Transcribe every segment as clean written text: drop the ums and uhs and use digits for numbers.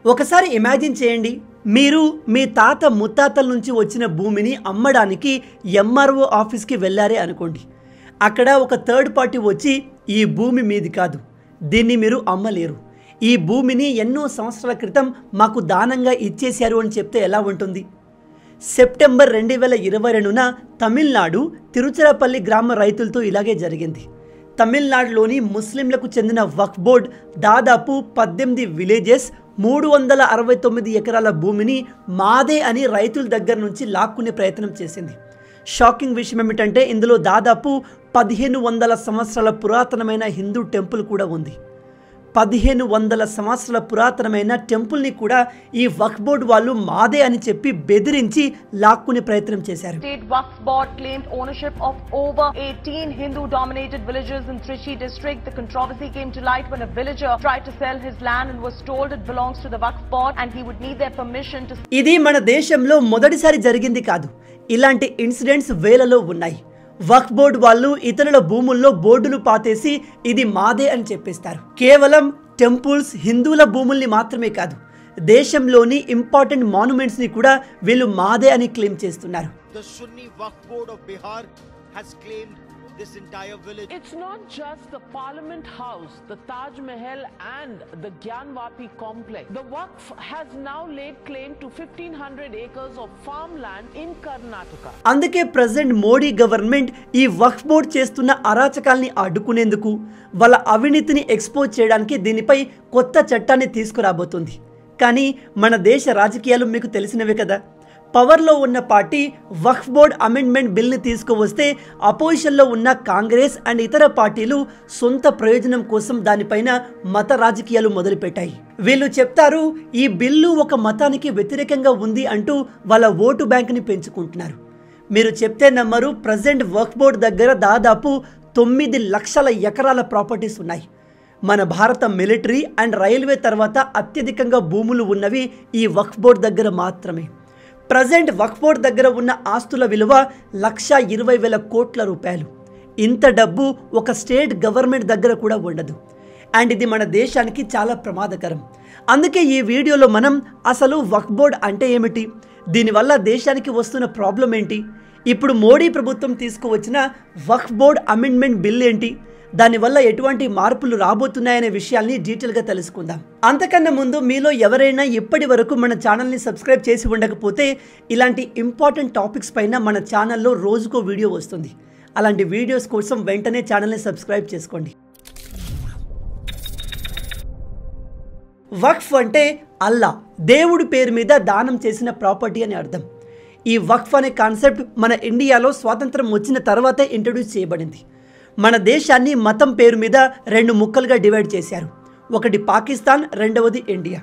ఒకసారి ఇమాజిన్ చేయండి, మీరు మీ తాత ముత్తాతల నుంచి వచ్చిన భూమిని అమ్మడానికి ఎంఆర్ఓ ఆఫీస్కి వెళ్ళారే అనుకోండి. అక్కడ ఒక థర్డ్ పార్టీ వచ్చి ఈ భూమి మీది కాదు, దీన్ని మీరు అమ్మలేరు, ఈ భూమిని ఎన్నో సంవత్సరాల క్రితం మాకు దానంగా ఇచ్చేశారు అని చెప్తే ఎలా ఉంటుంది? సెప్టెంబర్ 2022న తమిళనాడు తిరుచిరాపల్లి గ్రామ రైతులతో ఇలాగే జరిగింది. తమిళనాడులోని ముస్లింలకు చెందిన వక్ఫ్ బోర్డ్ దాదాపు 18 విలేజెస్ 369 ఎకరాల భూమిని మాదే అని రైతుల దగ్గర నుంచి లాక్కునే ప్రయత్నం చేసింది. షాకింగ్ విషయం ఏమిటంటే ఇందులో దాదాపు 1500 సంవత్సరాల పురాతనమైన హిందూ టెంపుల్ కూడా ఉంది. 1500 సంవత్సరాల పురాతనమైన టెంపుల్ని కూడా ఈ వక్ఫ్ బోర్డ్ వాళ్ళు మాదే అని చెప్పి బెదిరించి లాక్కునే ప్రయత్నం చేశారు. State Waqf Board claimed ownership of over 18 Hindu-dominated villages in Trichy district. The controversy came to light when a villager tried to sell his land and was told it belongs to the Waqf Board and he would need their permission to. ఇది మన దేశంలో మొదటిసారి జరిగింది కాదు. ఇలాంటి incidents వేలలో ఉన్నాయి. వక్ఫ్ board వాళ్ళు ఇతరుల భూముల్లో బోర్డులు పాతేసి ఇది మాదే అని చెప్పేస్తారు. కేవలం టెంపుల్స్, హిందువుల భూముల్ని మాత్రమే కాదు, దేశంలోని ఇంపార్టెంట్ మాన్యుమెంట్స్ ని కూడా వీళ్ళు మాదే అని క్లెయిమ్ చేస్తున్నారు. The Sunni Waqf Board of Bihar has claimed this entire village. It's not just the Parliament House, the Taj Mahal and the Gyanvapi complex. The Waqf has now laid claim to 1500 acres of farmland in Karnataka. అందుకే president Modi government ఈ వక్ఫ్ board చేస్తున్న అరాచకాల్ని అడ్డుకునేందుకు, వాళ్ళ అవినీతిని expose చేయడానికి దీనిపై కొత్త చట్టాన్ని తీసుకురాబోతుంది. కానీ మన దేశ రాజకీయాలు మీకు తెలిసినవే కదా. పవర్లో ఉన్న పార్టీ వక్ఫ్ బోర్డ్ అమెండ్మెంట్ బిల్ని తీసుకువస్తే అపోజిషన్లో ఉన్న కాంగ్రెస్ అండ్ ఇతర పార్టీలు సొంత ప్రయోజనం కోసం దానిపైన మత రాజకీయాలు మొదలుపెట్టాయి. వీళ్ళు చెప్తారు ఈ బిల్లు ఒక మతానికి వ్యతిరేకంగా ఉంది అంటూ వాళ్ళ ఓటు బ్యాంక్ని పెంచుకుంటున్నారు. మీరు చెప్తే నమ్మరు, ప్రెసిడెంట్ వక్ఫ్ బోర్డ్ దగ్గర దాదాపు 9 లక్షల ఎకరాల ప్రాపర్టీస్ ఉన్నాయి. మన భారత మిలిటరీ అండ్ రైల్వే తర్వాత అత్యధికంగా భూములు ఉన్నవి ఈ వక్ఫ్ బోర్డ్ దగ్గర మాత్రమే. ప్రజెంట్ వక్ఫ్ బోర్డ్ దగ్గర ఉన్న ఆస్తుల విలువ 1,20,000 కోట్ల రూపాయలు. ఇంత డబ్బు ఒక స్టేట్ గవర్నమెంట్ దగ్గర కూడా ఉండదు. అండ్ ఇది మన దేశానికి చాలా ప్రమాదకరం. అందుకే ఈ వీడియోలో మనం అసలు వక్ఫ్ బోర్డ్ అంటే ఏమిటి, దీనివల్ల దేశానికి వస్తున్న ప్రాబ్లం ఏంటి, ఇప్పుడు మోడీ ప్రభుత్వం తీసుకువచ్చిన వక్ఫ్ బోర్డ్ అమెండ్మెంట్ బిల్ ఏంటి, దానివల్ల ఎటువంటి మార్పులు రాబోతున్నాయనే విషయాల్ని డీటెయిల్గా తెలుసుకుందాం. అంతకన్నా ముందు మీలో ఎవరైనా ఇప్పటి వరకు మన ఛానల్ని సబ్స్క్రైబ్ చేసి ఉండకపోతే ఇలాంటి ఇంపార్టెంట్ టాపిక్స్ పైన మన ఛానల్లో రోజుకో వీడియో వస్తుంది. అలాంటి వీడియోస్ కోసం వెంటనే ఛానల్ని సబ్స్క్రైబ్ చేసుకోండి. వక్ఫ్ అంటే అల్లా, దేవుడి పేరు మీద దానం చేసిన ప్రాపర్టీ అని అర్థం. ఈ వక్ఫ్ అనే కాన్సెప్ట్ మన ఇండియాలో స్వాతంత్రం వచ్చిన తర్వాతే ఇంట్రడ్యూస్ చేయబడింది. మన దేశాన్ని మతం పేరు మీద 2 ముక్కలుగా డివైడ్ చేశారు. ఒకటి పాకిస్తాన్, రెండవది ఇండియా.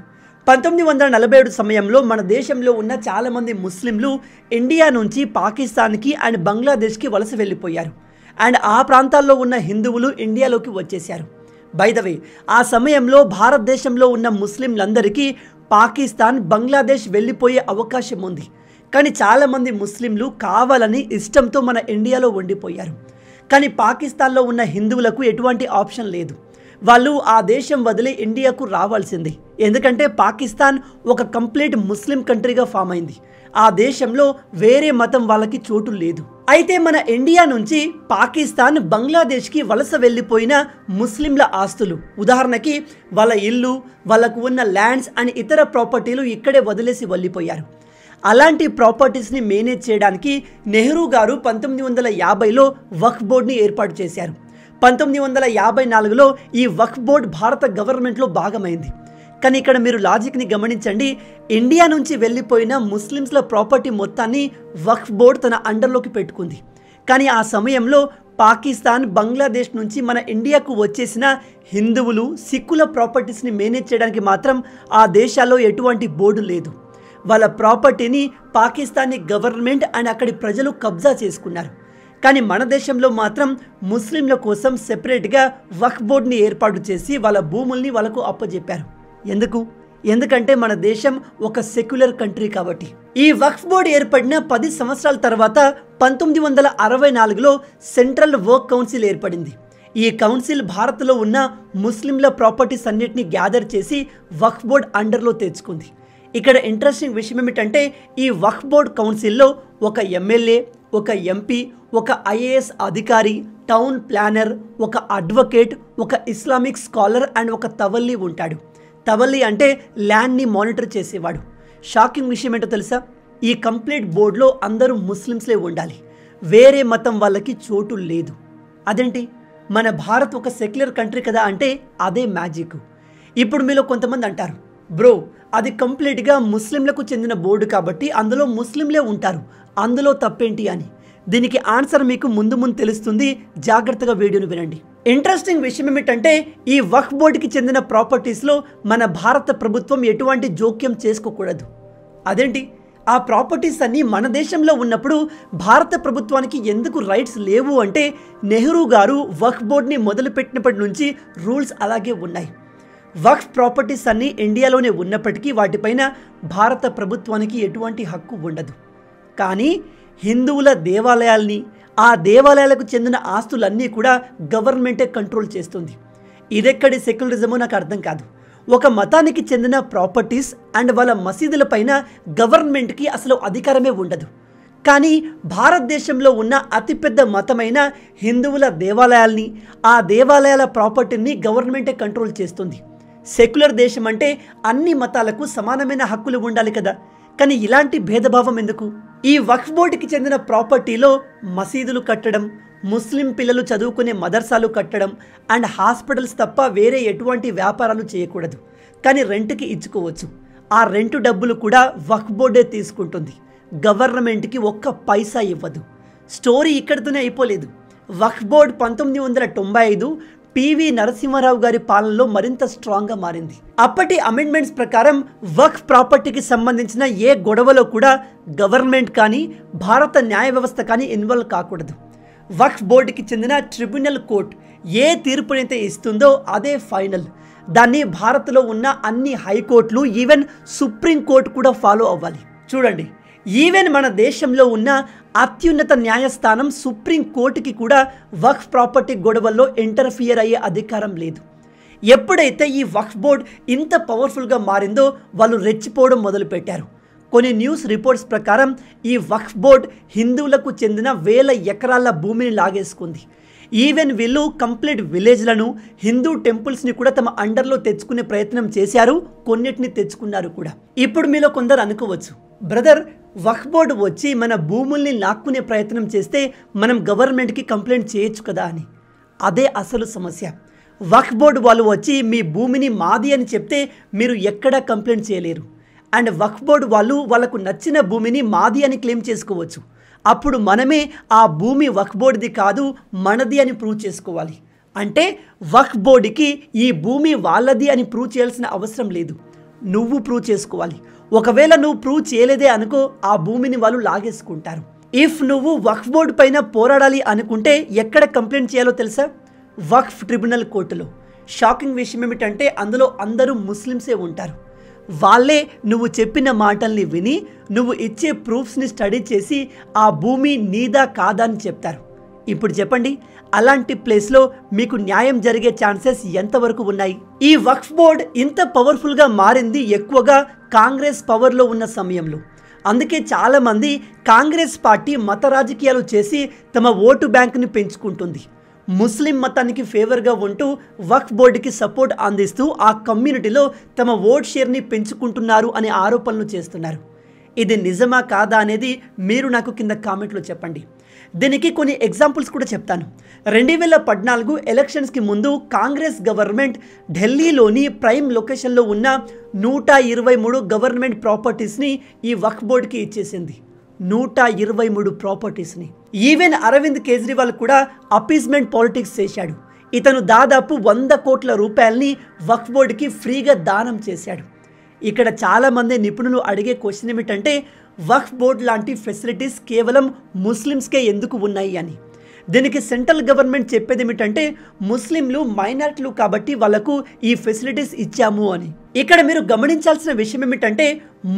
1947 సమయంలో మన దేశంలో ఉన్న చాలామంది ముస్లింలు ఇండియా నుంచి పాకిస్తాన్కి అండ్ బంగ్లాదేశ్కి వలస వెళ్ళిపోయారు. అండ్ ఆ ప్రాంతాల్లో ఉన్న హిందువులు ఇండియాలోకి వచ్చేశారు. బై ద వే, ఆ సమయంలో భారతదేశంలో ఉన్న ముస్లింలందరికీ పాకిస్తాన్, బంగ్లాదేశ్ వెళ్ళిపోయే అవకాశం ఉంది. కానీ చాలామంది ముస్లింలు కావాలని ఇష్టంతో మన ఇండియాలో ఉండిపోయారు. కానీ పాకిస్తాన్లో ఉన్న హిందువులకు ఎటువంటి ఆప్షన్ లేదు. వాళ్ళు ఆ దేశం వదిలి ఇండియాకు రావాల్సింది. ఎందుకంటే పాకిస్తాన్ ఒక కంప్లీట్ ముస్లిం కంట్రీగా ఫామ్ అయింది. ఆ దేశంలో వేరే మతం వాళ్ళకి చోటు లేదు. అయితే మన ఇండియా నుంచి పాకిస్తాన్, బంగ్లాదేశ్కి వలస వెళ్ళిపోయిన ముస్లింల ఆస్తులు, ఉదాహరణకి వాళ్ళ ఇల్లు, వాళ్ళకు ఉన్న ల్యాండ్స్ అండ్ ఇతర ప్రాపర్టీలు ఇక్కడే వదిలేసి వెళ్ళిపోయారు. అలాంటి ప్రాపర్టీస్ని మేనేజ్ చేయడానికి నెహ్రూ గారు 1950లో వక్ఫ్ బోర్డ్ని ఏర్పాటు చేశారు. 1954లో ఈ వక్ఫ్ బోర్డ్ భారత గవర్నమెంట్లో భాగమైంది. కానీ ఇక్కడ మీరు లాజిక్ని గమనించండి, ఇండియా నుంచి వెళ్ళిపోయిన ముస్లిమ్స్ల ప్రాపర్టీ మొత్తాన్ని వక్ఫ్ బోర్డ్ తన అండర్లోకి పెట్టుకుంది. కానీ ఆ సమయంలో పాకిస్తాన్, బంగ్లాదేశ్ నుంచి మన ఇండియాకు వచ్చేసిన హిందువులు, సిక్కుల ప్రాపర్టీస్ని మేనేజ్ చేయడానికి మాత్రం ఆ దేశాల్లో ఎటువంటి బోర్డు లేదు. వాళ్ళ ప్రాపర్టీని పాకిస్తానీ గవర్నమెంట్ అండ్ అక్కడి ప్రజలు కబ్జా చేసుకున్నారు. కానీ మన దేశంలో మాత్రం ముస్లింల కోసం సెపరేట్గా వక్ఫ్ బోర్డ్ని ఏర్పాటు చేసి వాళ్ళ భూముల్ని వాళ్ళకు అప్పజెప్పారు. ఎందుకంటే మన దేశం ఒక సెక్యులర్ కంట్రీ కాబట్టి. ఈ వక్ఫ్ బోర్డ్ ఏర్పడిన 10 సంవత్సరాల తర్వాత 1964లో సెంట్రల్ వర్క్ కౌన్సిల్ ఏర్పడింది. ఈ కౌన్సిల్ భారత్లో ఉన్న ముస్లింల ప్రాపర్టీస్ అన్నిటిని గ్యాదర్ చేసి వక్ఫ్ బోర్డ్ అండర్లో తెచ్చుకుంది. ఇక్కడ ఇంట్రెస్టింగ్ విషయం ఏమిటంటే ఈ వక్ఫ్ బోర్డ్ కౌన్సిల్లో ఒక ఎమ్మెల్యే, ఒక ఎంపీ, ఒక ఐఏఎస్ అధికారి, టౌన్ ప్లానర్, ఒక అడ్వకేట్, ఒక ఇస్లామిక్ స్కాలర్ అండ్ ఒక తవల్లి ఉంటాడు. తవల్లి అంటే ల్యాండ్ని మానిటర్ చేసేవాడు. షాకింగ్ విషయం ఏంటో తెలుసా? ఈ కంప్లీట్ బోర్డులో అందరూ ముస్లిమ్స్లే ఉండాలి, వేరే మతం వాళ్ళకి చోటు లేదు. అదేంటి, మన భారత్ ఒక సెక్యులర్ కంట్రీ కదా అంటే అదే మ్యాజిక్. ఇప్పుడు మీలో కొంతమంది అంటారు, బ్రో అది కంప్లీట్గా ముస్లింలకు చెందిన బోర్డు కాబట్టి అందులో ముస్లింలే ఉంటారు, అందులో తప్పేంటి అని. దీనికి ఆన్సర్ మీకు ముందు తెలుస్తుంది, జాగ్రత్తగా వీడియోను వినండి. ఇంట్రెస్టింగ్ విషయం ఏమిటంటే ఈ వక్ఫ్ బోర్డుకి చెందిన ప్రాపర్టీస్లో మన భారత ప్రభుత్వం ఎటువంటి జోక్యం చేసుకోకూడదు. అదేంటి, ఆ ప్రాపర్టీస్ అన్నీ మన దేశంలో ఉన్నప్పుడు భారత ప్రభుత్వానికి ఎందుకు రైట్స్ లేవు అంటే నెహ్రూ గారు వక్ఫ్ బోర్డ్ని మొదలుపెట్టినప్పటి నుంచి రూల్స్ అలాగే ఉన్నాయి. వక్ఫ్ ప్రాపర్టీస్ అన్నీ ఇండియాలోనే ఉన్నప్పటికీ వాటిపైన భారత ప్రభుత్వానికి ఎటువంటి హక్కు ఉండదు. కానీ హిందువుల దేవాలయాల్ని, ఆ దేవాలయాలకు చెందిన ఆస్తులన్నీ కూడా గవర్నమెంటే కంట్రోల్ చేస్తుంది. ఇదెక్కడి సెక్యులరిజమో నాకు అర్థం కాదు. ఒక మతానికి చెందిన ప్రాపర్టీస్ అండ్ వాళ్ళ మసీదుల పైన గవర్నమెంట్కి అసలు అధికారమే ఉండదు. కానీ భారతదేశంలో ఉన్న అతిపెద్ద మతమైన హిందువుల దేవాలయాల్ని, ఆ దేవాలయాల ప్రాపర్టీని గవర్నమెంటే కంట్రోల్ చేస్తుంది. సెక్యులర్ దేశం అంటే అన్ని మతాలకు సమానమైన హక్కులు ఉండాలి కదా, కానీ ఇలాంటి భేదభావం ఎందుకు? ఈ వక్ఫ్ బోర్డుకి చెందిన ప్రాపర్టీలో మసీదులు కట్టడం, ముస్లిం పిల్లలు చదువుకునే మదర్సాలు కట్టడం అండ్ హాస్పిటల్స్ తప్ప వేరే ఎటువంటి వ్యాపారాలు చేయకూడదు. కానీ రెంట్కి ఇచ్చుకోవచ్చు. ఆ రెంటు డబ్బులు కూడా వక్ఫ్ బోర్డే తీసుకుంటుంది, గవర్నమెంట్కి ఒక్క పైసా ఇవ్వదు. స్టోరీ ఇక్కడితోనే అయిపోలేదు. వక్ఫ్ బోర్డ్ 1995 పివి నరసింహారావు గారి పాలనలో మరింత స్ట్రాంగ్గా మారింది. అప్పటి అమెండ్మెంట్స్ ప్రకారం వక్ఫ్ ప్రాపర్టీకి సంబంధించిన ఏ గొడవలో కూడా గవర్నమెంట్ కానీ భారత న్యాయ వ్యవస్థ కానీ ఇన్వాల్వ్ కాకూడదు. వక్ఫ్ బోర్డుకి చెందిన ట్రిబ్యునల్ కోర్ట్ ఏ తీర్పునైతే ఇస్తుందో అదే ఫైనల్. దాన్ని భారత్లో ఉన్న అన్ని హైకోర్టులు, ఈవెన్ సుప్రీంకోర్టు కూడా ఫాలో అవ్వాలి. చూడండి, ఈవెన్ మన దేశంలో ఉన్న అత్యున్నత న్యాయస్థానం సుప్రీంకోర్టుకి కూడా వక్ఫ్ ప్రాపర్టీ గొడవల్లో ఇంటర్ఫియర్ అయ్యే అధికారం లేదు. ఎప్పుడైతే ఈ వక్ఫ్ బోర్డ్ ఇంత పవర్ఫుల్గా మారిందో వాళ్ళు రెచ్చిపోవడం మొదలుపెట్టారు. కొన్ని న్యూస్ రిపోర్ట్స్ ప్రకారం ఈ వక్ఫ్ బోర్డ్ హిందువులకు చెందిన 1000 ఎకరాల భూమిని లాగేసుకుంది. ఈవెన్ వీళ్ళు కంప్లీట్ విలేజ్లను, హిందూ టెంపుల్స్ని కూడా తమ అండర్లో తెచ్చుకునే ప్రయత్నం చేశారు, కొన్నిటిని తెచ్చుకున్నారు కూడా. ఇప్పుడు మీలో కొందరు అనుకోవచ్చు, బ్రదర్ వక్ఫ్ బోర్డు వచ్చి మన భూముల్ని లాక్కునే ప్రయత్నం చేస్తే మనం గవర్నమెంట్కి కంప్లైంట్ చేయొచ్చు కదా అని. అదే అసలు సమస్య. వక్ఫ్ బోర్డు వాళ్ళు వచ్చి మీ భూమిని మాది అని చెప్తే మీరు ఎక్కడా కంప్లైంట్ చేయలేరు. అండ్ వక్ఫ్ బోర్డు వాళ్ళు వాళ్ళకు నచ్చిన భూమిని మాది అని క్లెయిమ్ చేసుకోవచ్చు. అప్పుడు మనమే ఆ భూమి వక్ఫ్ బోర్డుది కాదు మనది అని ప్రూవ్ చేసుకోవాలి. అంటే వక్ఫ్ బోర్డుకి ఈ భూమి వాళ్ళది అని ప్రూవ్ చేయాల్సిన అవసరం లేదు, నువ్వు ప్రూవ్ చేసుకోవాలి. ఒకవేళ నువ్వు ప్రూవ్ చేయలేదే అనుకో, ఆ భూమిని వాళ్ళు లాగేసుకుంటారు. ఇఫ్ నువ్వు వక్ఫ్ బోర్డు పైన పోరాడాలి అనుకుంటే ఎక్కడ కంప్లైంట్ చేయాలో తెలుసా? వక్ఫ్ ట్రిబ్యునల్ కోర్టులో. షాకింగ్ విషయం ఏమిటంటే అందులో అందరూ ముస్లిమ్సే ఉంటారు. వాళ్ళే నువ్వు చెప్పిన మాటల్ని విని నువ్వు ఇచ్చే ప్రూఫ్స్ని స్టడీ చేసి ఆ భూమి నీదా కాదా అని చెప్తారు. ఇప్పుడు చెప్పండి, అలాంటి ప్లేస్లో మీకు న్యాయం జరిగే ఛాన్సెస్ ఎంతవరకు ఉన్నాయి? ఈ వక్ఫ్ బోర్డ్ ఇంత పవర్ఫుల్గా మారింది ఎక్కువగా కాంగ్రెస్ పవర్లో ఉన్న సమయంలో. అందుకే చాలామంది కాంగ్రెస్ పార్టీ మత రాజకీయాలు చేసి తమ ఓటు బ్యాంకుని పెంచుకుంటుంది. ముస్లిం మతానికి ఫేవర్గా ఉంటూ వక్ఫ్ బోర్డుకి సపోర్ట్ అందిస్తూ ఆ కమ్యూనిటీలో తమ ఓట్ షేర్ని పెంచుకుంటున్నారు అనే ఆరోపణలు చేస్తున్నారు. ఇది నిజమా కాదా అనేది మీరు నాకు కింద కామెంట్లో చెప్పండి. దీనికి కొన్ని ఎగ్జాంపుల్స్ కూడా చెప్తాను. 2014 ఎలక్షన్స్కి ముందు కాంగ్రెస్ గవర్నమెంట్ ఢిల్లీలోని ప్రైమ్ లొకేషన్లో ఉన్న 123 గవర్నమెంట్ ప్రాపర్టీస్ని ఈ వక్ఫ్ బోర్డుకి ఇచ్చేసింది. 123 ప్రాపర్టీస్ని. ఈవెన్ అరవింద్ కేజ్రీవాల్ కూడా అపీస్మెంట్ పాలిటిక్స్ చేశాడు. ఇతను దాదాపు 100 కోట్ల రూపాయలని వక్ఫ్ బోర్డుకి ఫ్రీగా దానం చేశాడు. ఇక్కడ చాలామంది నిపుణులు అడిగే క్వశ్చన్ ఏమిటంటే వక్ఫ్ బోర్డ్ లాంటి ఫెసిలిటీస్ కేవలం ముస్లిమ్స్కే ఎందుకు ఉన్నాయి అని. దీనికి సెంట్రల్ గవర్నమెంట్ చెప్పేది ఏమిటంటే ముస్లింలు మైనారిటీలు కాబట్టి వాళ్ళకు ఈ ఫెసిలిటీస్ ఇచ్చాము అని. ఇక్కడ మీరు గమనించాల్సిన విషయం ఏమిటంటే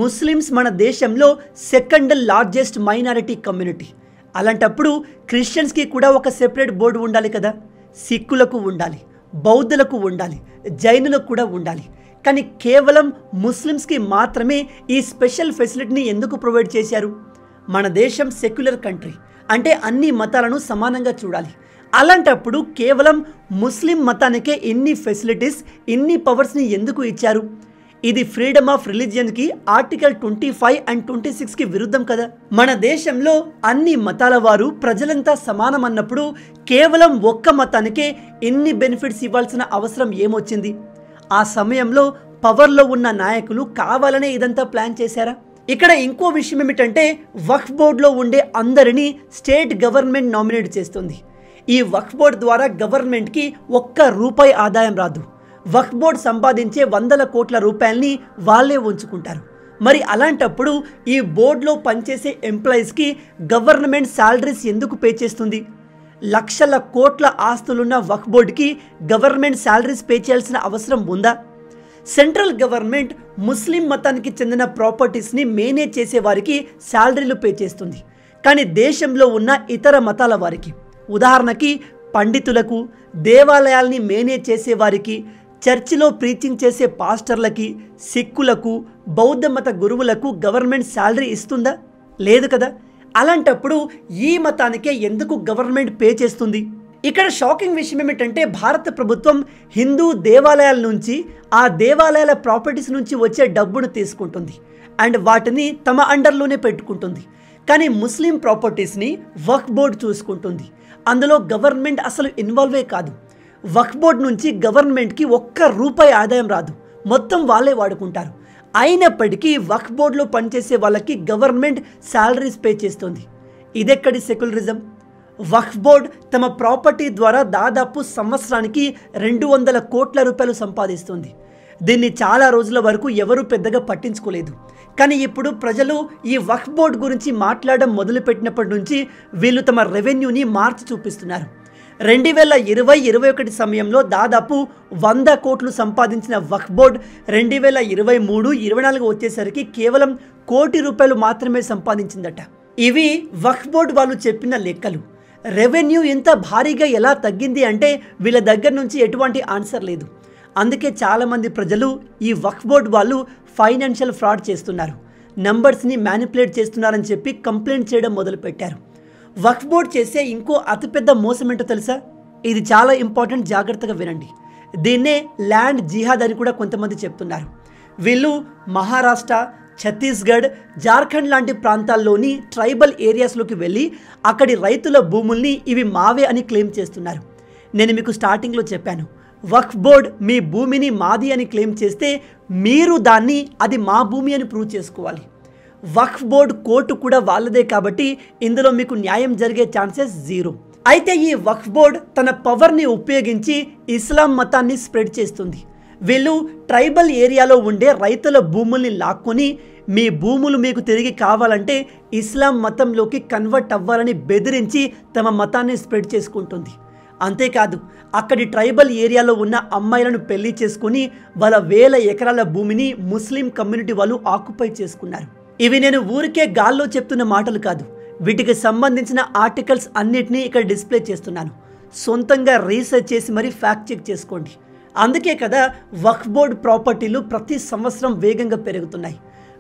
ముస్లిమ్స్ మన దేశంలో సెకండ్ లార్జెస్ట్ మైనారిటీ కమ్యూనిటీ. అలాంటప్పుడు క్రిస్టియన్స్కి కూడా ఒక సెపరేట్ బోర్డు ఉండాలి కదా. సిక్కులకు ఉండాలి, బౌద్ధులకు ఉండాలి, జైనులకు కూడా ఉండాలి. కానీ కేవలం ముస్లిమ్స్కి మాత్రమే ఈ స్పెషల్ ఫెసిలిటీని ఎందుకు ప్రొవైడ్ చేశారు? మన దేశం సెక్యులర్ కంట్రీ, అంటే అన్ని మతాలను సమానంగా చూడాలి. అలాంటప్పుడు కేవలం ముస్లిం మతానికే ఇన్ని ఫెసిలిటీస్, ఇన్ని పవర్స్ని ఎందుకు ఇచ్చారు? ఇది ఫ్రీడమ్ ఆఫ్ రిలీజియన్కి ఆర్టికల్ 25 అండ్ 26కి విరుద్ధం కదా. మన దేశంలో అన్ని మతాల వారు ప్రజలంతా సమానం అన్నప్పుడు కేవలం ఒక్క మతానికే ఇన్ని బెనిఫిట్స్ ఇవ్వాల్సిన అవసరం ఏమొచ్చింది? ఆ సమయంలో పవర్లో ఉన్న నాయకులు కావాలనే ఇదంతా ప్లాన్ చేశారా? ఇక్కడ ఇంకో విషయం ఏమిటంటే వక్ఫ్ బోర్డులో ఉండే అందరినీ స్టేట్ గవర్నమెంట్ నామినేట్ చేస్తుంది. ఈ వక్ఫ్ బోర్డు ద్వారా గవర్నమెంట్కి ₹1 ఆదాయం రాదు. వక్ఫ్ బోర్డు సంపాదించే వందల కోట్ల రూపాయల్ని వాళ్ళే ఉంచుకుంటారు. మరి అలాంటప్పుడు ఈ బోర్డులో పనిచేసే ఎంప్లాయీస్కి గవర్నమెంట్ శాలరీస్ ఎందుకు పే చేస్తుంది? లక్షల కోట్ల ఆస్తులున్న వక్ఫ్ బోర్డుకి గవర్నమెంట్ శాలరీస్ పే చేయాల్సిన అవసరం ఉందా? సెంట్రల్ గవర్నమెంట్ ముస్లిం మతానికి చెందిన ప్రాపర్టీస్ని మేనేజ్ చేసే వారికి శాలరీలు పే చేస్తుంది. కానీ దేశంలో ఉన్న ఇతర మతాల వారికి, ఉదాహరణకి పండితులకు, దేవాలయాల్ని మేనేజ్ చేసే వారికి, చర్చిలో ప్రీచింగ్ చేసే పాస్టర్లకి, సిక్కులకు, బౌద్ధ మత గురువులకు గవర్నమెంట్ శాలరీ ఇస్తుందా? లేదు కదా. అలాంటప్పుడు ఈ మతానికే ఎందుకు గవర్నమెంట్ పే చేస్తుంది? ఇక్కడ షాకింగ్ విషయం ఏమిటంటే భారత ప్రభుత్వం హిందూ దేవాలయాల నుంచి, ఆ దేవాలయాల ప్రాపర్టీస్ నుంచి వచ్చే డబ్బును తీసుకుంటుంది అండ్ వాటిని తమ అండర్లోనే పెట్టుకుంటుంది. కానీ ముస్లిం ప్రాపర్టీస్ని వక్ఫ్ బోర్డు చూసుకుంటుంది. అందులో గవర్నమెంట్ అసలు ఇన్వాల్వే కాదు. వక్ఫ్ బోర్డు నుంచి గవర్నమెంట్కి ₹1 ఆదాయం రాదు, మొత్తం వాళ్ళే వాడుకుంటారు. అయినప్పటికీ వక్ఫ్ బోర్డులో పనిచేసే వాళ్ళకి గవర్నమెంట్ శాలరీస్ పే చేస్తుంది. ఇదెక్కడి సెక్యులరిజం? వక్ఫ్ బోర్డ్ తమ ప్రాపర్టీ ద్వారా దాదాపు సంవత్సరానికి 200 కోట్ల రూపాయలు సంపాదిస్తుంది. దీన్ని చాలా రోజుల వరకు ఎవరూ పెద్దగా పట్టించుకోలేదు. కానీ ఇప్పుడు ప్రజలు ఈ వక్ఫ్ బోర్డ్ గురించి మాట్లాడడం మొదలుపెట్టినప్పటి నుంచి వీళ్ళు తమ రెవెన్యూని మార్చి చూపిస్తున్నారు. 2020-21 సమయంలో దాదాపు 100 కోట్లు సంపాదించిన వక్ఫ్ బోర్డ్ 2023-24 వచ్చేసరికి కేవలం ₹1 కోటి మాత్రమే సంపాదించిందట. ఇవి వక్ఫ్ బోర్డ్ వాళ్ళు చెప్పిన లెక్కలు. రెవెన్యూ ఇంత భారీగా ఎలా తగ్గింది అంటే వీళ్ళ దగ్గర నుంచి ఎటువంటి ఆన్సర్ లేదు. అందుకే చాలామంది ప్రజలు ఈ వక్ఫ్ బోర్డ్ వాళ్ళు ఫైనాన్షియల్ ఫ్రాడ్ చేస్తున్నారు, నంబర్స్ని మ్యానిపులేట్ చేస్తున్నారని చెప్పి కంప్లైంట్ చేయడం మొదలుపెట్టారు. వక్ఫ్ బోర్డ్ చేసే ఇంకో అతిపెద్ద మోసం ఏంటో తెలుసా? ఇది చాలా ఇంపార్టెంట్, జాగ్రత్తగా వినండి. దీన్నే ల్యాండ్ జిహాద్ అని కూడా కొంతమంది చెప్తున్నారు. వీళ్ళు మహారాష్ట్ర, ఛత్తీస్గఢ్, జార్ఖండ్ లాంటి ప్రాంతాల్లోని ట్రైబల్ ఏరియాస్లోకి వెళ్ళి అక్కడి రైతుల భూముల్ని ఇవి మావే అని క్లెయిమ్ చేస్తున్నారు. నేను మీకు స్టార్టింగ్లో చెప్పాను, వక్ఫ్ బోర్డ్ మీ భూమిని మాది అని క్లెయిమ్ చేస్తే మీరు దాన్ని అది మా భూమి అని ప్రూవ్ చేసుకోవాలి. వక్ఫ్ బోర్డ్ కోర్టు కూడా వాళ్ళదే కాబట్టి ఇందులో మీకు న్యాయం జరిగే ఛాన్సెస్ 0. అయితే ఈ వక్ఫ్ బోర్డ్ తన పవర్ని ఉపయోగించి ఇస్లాం మతాన్ని స్ప్రెడ్ చేస్తుంది. వీళ్ళు ట్రైబల్ ఏరియాలో ఉండే రైతుల భూముల్ని లాక్కొని మీ భూములు మీకు తిరిగి కావాలంటే ఇస్లాం మతంలోకి కన్వర్ట్ అవ్వాలని బెదిరించి తమ మతాన్ని స్ప్రెడ్ చేసుకుంటుంది. అంతేకాదు అక్కడి ట్రైబల్ ఏరియాలో ఉన్న అమ్మాయిలను పెళ్లి చేసుకుని వాళ్ళ 1000 ఎకరాల భూమిని ముస్లిం కమ్యూనిటీ వాళ్ళు ఆక్యుపై చేసుకున్నారు. ఇవి నేను ఊరికే గాల్లో చెప్తున్న మాటలు కాదు, వీటికి సంబంధించిన ఆర్టికల్స్ అన్నిటినీ ఇక్కడ డిస్ప్లే చేస్తున్నాను. సొంతంగా రీసెర్చ్ చేసి మరీ ఫ్యాక్ట్ చెక్ చేసుకోండి. అందుకే కదా వక్ఫ్ బోర్డ్ ప్రాపర్టీలు ప్రతి సంవత్సరం వేగంగా పెరుగుతున్నాయి.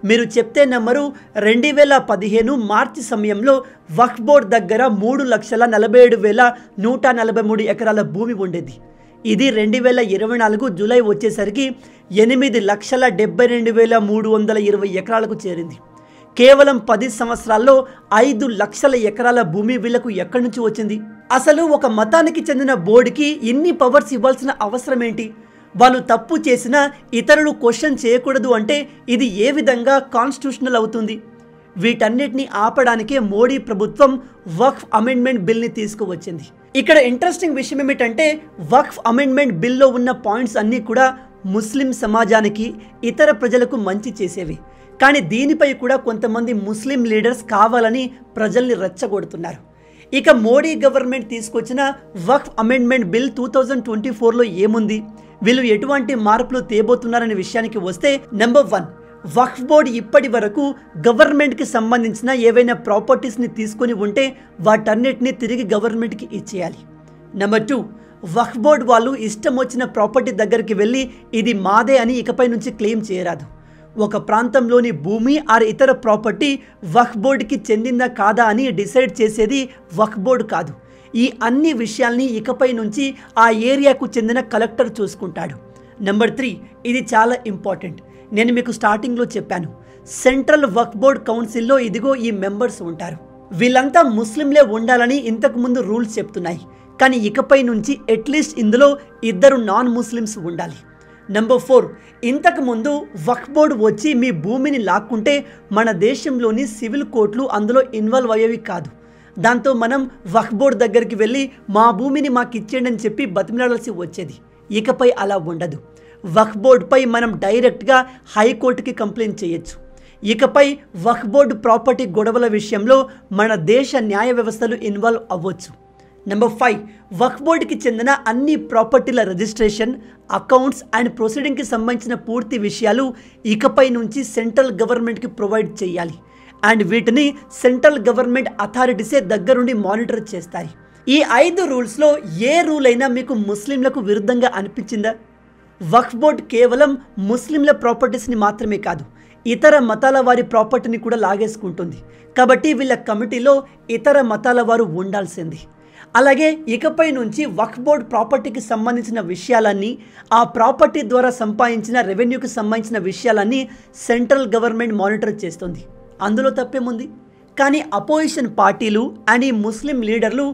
మీరు చెప్తే నమ్మరు, 2015 మార్చి సమయంలో వక్ఫ్ బోర్డ్ దగ్గర 3,47,143 ఎకరాల భూమి ఉండేది. ఇది 2024 జూలై వచ్చేసరికి 8,72,320 ఎకరాలకు చేరింది. కేవలం 10 సంవత్సరాల్లో 5 లక్షల ఎకరాల భూమి వీళ్లకు ఎక్కడి నుంచి వచ్చింది? అసలు ఒక మతానికి చెందిన బోర్డుకి ఇన్ని పవర్స్ ఇవ్వాల్సిన అవసరం ఏంటి? వాళ్ళు తప్పు చేసినా ఇతరులు క్వశ్చన్ చేయకూడదు అంటే ఇది ఏ విధంగా కాన్స్టిట్యూషనల్ అవుతుంది? వీటన్నిటిని ఆపడానికే మోడీ ప్రభుత్వం వక్ఫ్ అమెండ్మెంట్ బిల్ని తీసుకువచ్చింది. ఇక్కడ ఇంట్రెస్టింగ్ విషయం ఏమిటంటే వక్ఫ్ అమెండ్మెంట్ బిల్లో ఉన్న పాయింట్స్ అన్నీ కూడా ముస్లిం సమాజానికి, ఇతర ప్రజలకు మంచి చేసేవి. కానీ దీనిపై కూడా కొంతమంది ముస్లిం లీడర్స్ కావాలని ప్రజల్ని రెచ్చగొడుతున్నారు. ఇక మోడీ గవర్నమెంట్ తీసుకొచ్చిన వక్ఫ్ అమెండ్మెంట్ బిల్ 2024లో ఏముంది, వీళ్ళు ఎటువంటి మార్పులు తేబోతున్నారనే విషయానికి వస్తే, నెంబర్ 1, వక్ఫ్ బోర్డు ఇప్పటి వరకు గవర్నమెంట్కి సంబంధించిన ఏవైనా ప్రాపర్టీస్ని తీసుకొని ఉంటే వాటన్నిటిని తిరిగి గవర్నమెంట్కి ఇచ్చేయాలి. నెంబర్ 2, వక్ఫ్ బోర్డ్ వాళ్ళు ఇష్టం వచ్చిన ప్రాపర్టీ దగ్గరికి వెళ్ళి ఇది మాదే అని ఇకపై నుంచి క్లెయిమ్ చేయరాదు. ఒక ప్రాంతంలోని భూమి ఆర్ ఇతర ప్రాపర్టీ వక్ఫ్ బోర్డుకి చెందిందా కాదా అని డిసైడ్ చేసేది వక్ఫ్ బోర్డు కాదు. ఈ అన్ని విషయాల్ని ఇకపై నుంచి ఆ ఏరియాకు చెందిన కలెక్టర్ చూసుకుంటాడు. నెంబర్ 3, ఇది చాలా ఇంపార్టెంట్. నేను మీకు స్టార్టింగ్లో చెప్పాను, సెంట్రల్ వక్ఫ్ బోర్డ్ కౌన్సిల్లో ఇదిగో ఈ మెంబర్స్ ఉంటారు. వీళ్ళంతా ముస్లింలే ఉండాలని ఇంతకుముందు రూల్స్ చెప్తున్నాయి. కానీ ఇకపై నుంచి అట్లీస్ట్ ఇందులో 2 నాన్ ముస్లిమ్స్ ఉండాలి. నెంబర్ 4, ఇంతకుముందు వక్ఫ్ బోర్డు వచ్చి మీ భూమిని లాక్కుంటే మన దేశంలోని సివిల్ కోర్టులు అందులో ఇన్వాల్వ్ అయ్యేవి కాదు. దాంతో మనం వక్ఫ్ బోర్డు దగ్గరికి వెళ్ళి మా భూమిని మాకు ఇచ్చేయండి అని చెప్పి బతిమలాడాల్సి వచ్చేది. ఇకపై అలా ఉండదు. వక్ఫ్ బోర్డుపై మనం డైరెక్ట్గా హైకోర్టుకి కంప్లైంట్ చేయొచ్చు. ఇకపై వక్ఫ్ బోర్డు ప్రాపర్టీ గొడవల విషయంలో మన దేశ న్యాయ వ్యవస్థలు ఇన్వాల్వ్ అవ్వచ్చు. నెంబర్ 5, వక్ఫ్ బోర్డుకి చెందిన అన్ని ప్రాపర్టీల రిజిస్ట్రేషన్, అకౌంట్స్ అండ్ ప్రొసీడింగ్కి సంబంధించిన పూర్తి విషయాలు ఇకపై నుంచి సెంట్రల్ గవర్నమెంట్కి ప్రొవైడ్ చేయాలి. అండ్ వీటిని సెంట్రల్ గవర్నమెంట్ అథారిటీసే దగ్గరుండి మానిటర్ చేస్తాయి. ఈ 5 రూల్స్లో ఏ రూల్ అయినా మీకు ముస్లింలకు విరుద్ధంగా అనిపించిందా? వక్ఫ్ బోర్డ్ కేవలం ముస్లింల ప్రాపర్టీస్ని మాత్రమే కాదు, ఇతర మతాల వారి ప్రాపర్టీని కూడా లాగేసుకుంటుంది. కాబట్టి వీళ్ళ కమిటీలో ఇతర మతాల వారు ఉండాల్సింది. అలాగే ఇకపై నుంచి వక్ఫ్ బోర్డ్ ప్రాపర్టీకి సంబంధించిన విషయాలన్నీ, ఆ ప్రాపర్టీ ద్వారా సంపాదించిన రెవెన్యూకి సంబంధించిన విషయాలన్నీ సెంట్రల్ గవర్నమెంట్ మానిటర్ చేస్తుంది. అందులో తప్పేముంది? కానీ అపోజిషన్ పార్టీలు అండ్ ఈ ముస్లిం లీడర్లు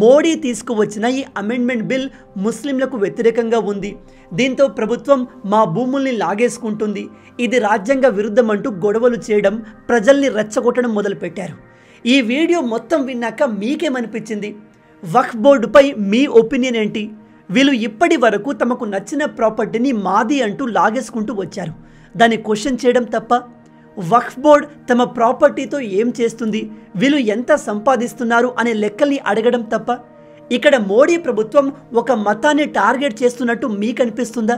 మోడీ తీసుకువచ్చిన ఈ అమెండ్మెంట్ బిల్ ముస్లింలకు వ్యతిరేకంగా ఉంది, దీంతో ప్రభుత్వం మా భూముల్ని లాగేసుకుంటుంది, ఇది రాజ్యాంగ విరుద్ధం అంటూ గొడవలు చేయడం, ప్రజల్ని రెచ్చగొట్టడం మొదలుపెట్టారు. ఈ వీడియో మొత్తం విన్నాక మీకేమనిపించింది? వక్ఫ్ బోర్డుపై మీ ఒపీనియన్ ఏంటి? వీళ్ళు ఇప్పటి వరకు తమకు నచ్చిన ప్రాపర్టీని మాది అంటూ లాగేసుకుంటూ వచ్చారు. దాన్ని క్వశ్చన్ చేయడం తప్ప? వక్ఫ్ బోర్డ్ తమ ప్రాపర్టీతో ఏం చేస్తుంది, వీళ్ళు ఎంత సంపాదిస్తున్నారు అనే లెక్కల్ని అడగడం తప్ప? ఇక్కడ మోడీ ప్రభుత్వం ఒక మతాన్ని టార్గెట్ చేస్తున్నట్టు మీకు అనిపిస్తుందా?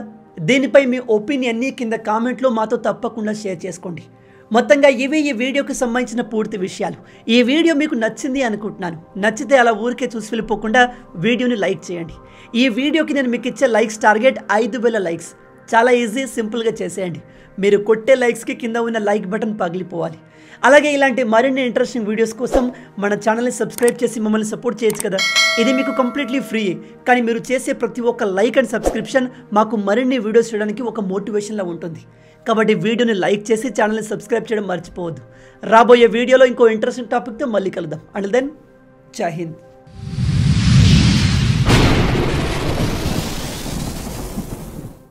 దీనిపై మీ ఒపీనియన్ని కింద కామెంట్లో మాతో తప్పకుండా షేర్ చేసుకోండి. మొత్తంగా ఇవి ఈ వీడియోకి సంబంధించిన పూర్తి విషయాలు. ఈ వీడియో మీకు నచ్చింది అనుకుంటున్నాను. నచ్చితే అలా ఊరికే చూసి వెళ్ళిపోకుండా వీడియోని లైక్ చేయండి. ఈ వీడియోకి నేను మీకు ఇచ్చే లైక్స్ టార్గెట్ 5000 లైక్స్. చాలా ఈజీ, సింపుల్గా చేసేయండి. మీరు కొట్టే లైక్స్కి కింద ఉన్న లైక్ బటన్ పగిలిపోవాలి. అలాగే ఇలాంటి మరిన్ని ఇంట్రెస్టింగ్ వీడియోస్ కోసం మన ఛానల్ని సబ్స్క్రైబ్ చేసి మమ్మల్ని సపోర్ట్ చేయొచ్చు కదా. ఇది మీకు కంప్లీట్లీ ఫ్రీ. కానీ మీరు చేసే ప్రతి ఒక్క లైక్ అండ్ సబ్స్క్రిప్షన్ మాకు మరిన్ని వీడియోస్ చేయడానికి ఒక మోటివేషన్లా ఉంటుంది. కాబట్టి వీడియోని లైక్ చేసి ఛానల్ని సబ్స్క్రైబ్ చేయడం మర్చిపోవద్దు. రాబోయే వీడియోలో ఇంకో ఇంట్రెస్టింగ్ టాపిక్తో మళ్ళీ కలుద్దాం. అంటిల్ దెన్, జై హింద్.